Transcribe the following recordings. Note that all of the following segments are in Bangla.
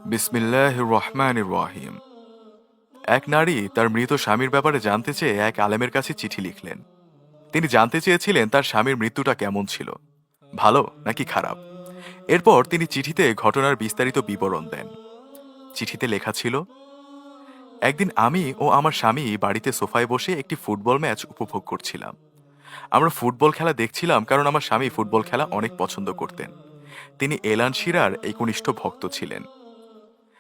বিসমিল্লাহির রহমানির রহিম। এক নারী তার মৃত স্বামীর ব্যাপারে জানতে চেয়ে এক আলেমের কাছে চিঠি লিখলেন। তিনি জানতে চেয়েছিলেন তার স্বামীর মৃত্যুটা কেমন ছিল, ভালো নাকি খারাপ। এরপর তিনি চিঠিতে ঘটনার বিস্তারিত বিবরণ দেন। চিঠিতে লেখা ছিল, একদিন আমি ও আমার স্বামী বাড়িতে সোফায় বসে একটি ফুটবল ম্যাচ উপভোগ করছিলাম। আমরা ফুটবল খেলা দেখছিলাম কারণ আমার স্বামী ফুটবল খেলা অনেক পছন্দ করতেন। তিনি এলান শিরার একনিষ্ঠ ভক্ত ছিলেন।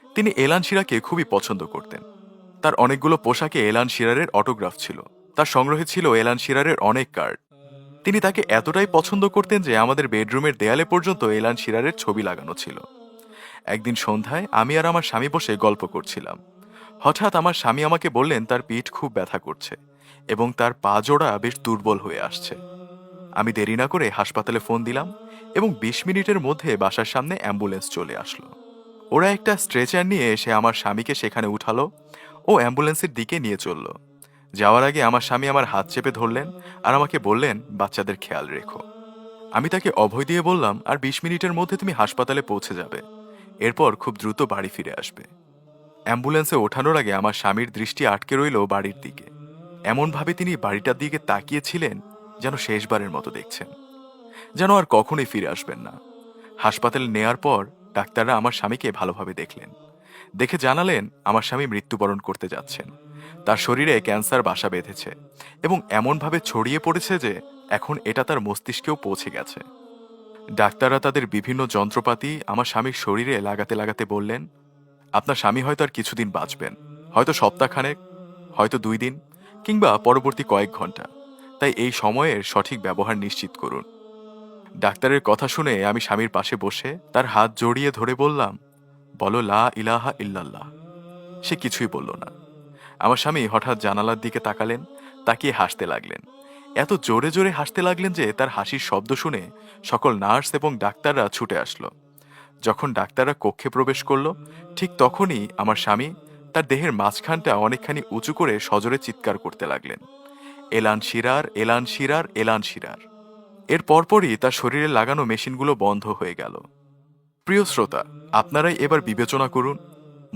তিনি এলান শিরাকে খুবই পছন্দ করতেন। তার অনেকগুলো পোশাকে এলান শিরারের অটোগ্রাফ ছিল। তার সংগ্রহে ছিল এলান শিরারের অনেক কার্ড। তিনি তাকে এতটাই পছন্দ করতেন যে আমাদের বেডরুমের দেয়ালে পর্যন্ত এলান শিরারের ছবি লাগানো ছিল। একদিন সন্ধ্যায় আমি আর আমার স্বামী বসে গল্প করছিলাম। হঠাৎ আমার স্বামী আমাকে বললেন তার পিঠ খুব ব্যথা করছে এবং তার পা জোড়া বেশ দুর্বল হয়ে আসছে। আমি দেরি না করে হাসপাতালে ফোন দিলাম এবং ২০ মিনিটের মধ্যে বাসার সামনে অ্যাম্বুলেন্স চলে আসলো। ওরা একটা স্ট্রেচার নিয়ে এসে আমার স্বামীকে সেখানে উঠালো ও অ্যাম্বুলেন্সের দিকে নিয়ে চলল। যাওয়ার আগে আমার স্বামী আমার হাত চেপে ধরলেন আর আমাকে বললেন, বাচ্চাদের খেয়াল রেখো। আমি তাকে অভয় দিয়ে বললাম, আর ২০ মিনিটের মধ্যে তুমি হাসপাতালে পৌঁছে যাবে, এরপর খুব দ্রুত বাড়ি ফিরে আসবে। অ্যাম্বুলেন্সে ওঠানোর আগে আমার স্বামীর দৃষ্টি আটকে রইল বাড়ির দিকে। এমনভাবে তিনি বাড়িটার দিকে তাকিয়েছিলেন যেন শেষবারের মতো দেখছেন, যেন আর কখনোই ফিরে আসবেন না। হাসপাতালে নেয়ার পর ডাক্তাররা আমার স্বামীকে ভালোভাবে দেখলেন। দেখে জানালেন আমার স্বামী মৃত্যুবরণ করতে যাচ্ছেন। তার শরীরে ক্যান্সার বাসা বেঁধেছে এবং এমনভাবে ছড়িয়ে পড়েছে যে এখন এটা তার মস্তিষ্কেও পৌঁছে গেছে। ডাক্তাররা তাদের বিভিন্ন যন্ত্রপাতি আমার স্বামীর শরীরে লাগাতে লাগাতে বললেন, আপনার স্বামী হয়তো আর কিছুদিন বাঁচবেন, হয়তো সপ্তাহখানেক, হয়তো 2 দিন, কিংবা পরবর্তী কয়েক ঘন্টা। তাই এই সময়ের সঠিক ব্যবহার নিশ্চিত করুন। ডাক্তারের কথা শুনে আমি স্বামীর পাশে বসে তার হাত জড়িয়ে ধরে বললাম, বলো লা ইলাহা ইল্লাল্লাহ। সে কিছুই বলল না। আমার স্বামী হঠাৎ জানালার দিকে তাকালেন, তাকিয়ে হাসতে লাগলেন। এত জোরে জোরে হাসতে লাগলেন যে তার হাসির শব্দ শুনে সকল নার্স এবং ডাক্তাররা ছুটে আসলো। যখন ডাক্তাররা কক্ষে প্রবেশ করলো, ঠিক তখনই আমার স্বামী তার দেহের মাঝখানটা অনেকখানি উঁচু করে সজোরে চিৎকার করতে লাগলেন, এলান শিরার, এলান শিরার, এলান শিরার। এর পরপরই তার শরীরে লাগানো মেশিনগুলো বন্ধ হয়ে গেল। প্রিয় শ্রোতা, আপনারাই এবার বিবেচনা করুন,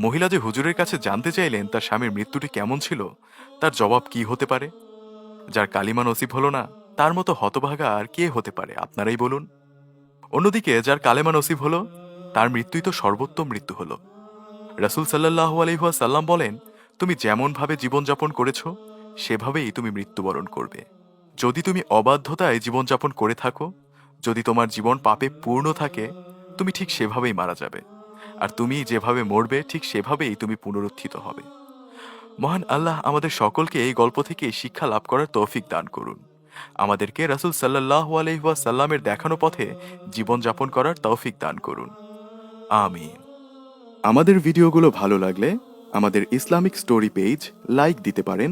মহিলা যে হুজুরের কাছে জানতে চাইলেন তার স্বামীর মৃত্যুটি কেমন ছিল, তার জবাব কি হতে পারে? যার কালিমা নসিব হলো না, তার মতো হতভাগা আর কে হতে পারে আপনারাই বলুন। অন্যদিকে যার কালেমা নসিব হলো, তার মৃত্যুই তো সর্বোত্তম মৃত্যু হলো। রাসূল সাল্লাল্লাহু আলাইহি ওয়াসাল্লাম বলেন, তুমি যেমনভাবে জীবনযাপন করেছ সেভাবেই তুমি মৃত্যুবরণ করবে। যদি তুমি অবাধ্যতায় জীবনযাপন করে থাকো, যদি তোমার জীবন পাপে পূর্ণ থাকে, তুমি ঠিক সেভাবেই মারা যাবে। আর তুমি যেভাবে মরবে ঠিক সেভাবেই তুমি পুনরুত্থিত হবে। মহান আল্লাহ আমাদের সকলকে এই গল্প থেকে শিক্ষা লাভ করার তৌফিক দান করুন। আমাদেরকে রাসূল সাল্লাল্লাহু আলাইহি ওয়াসাল্লামের দেখানো পথে জীবনযাপন করার তৌফিক দান করুন। আমিন। আমাদের ভিডিওগুলো ভালো লাগলে আমাদের ইসলামিক স্টোরি পেজ লাইক দিতে পারেন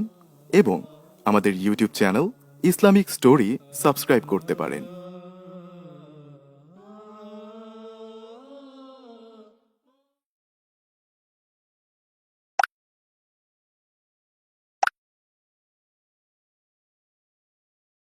এবং আমাদের YouTube channel Islamic story subscribe করতে পারেন।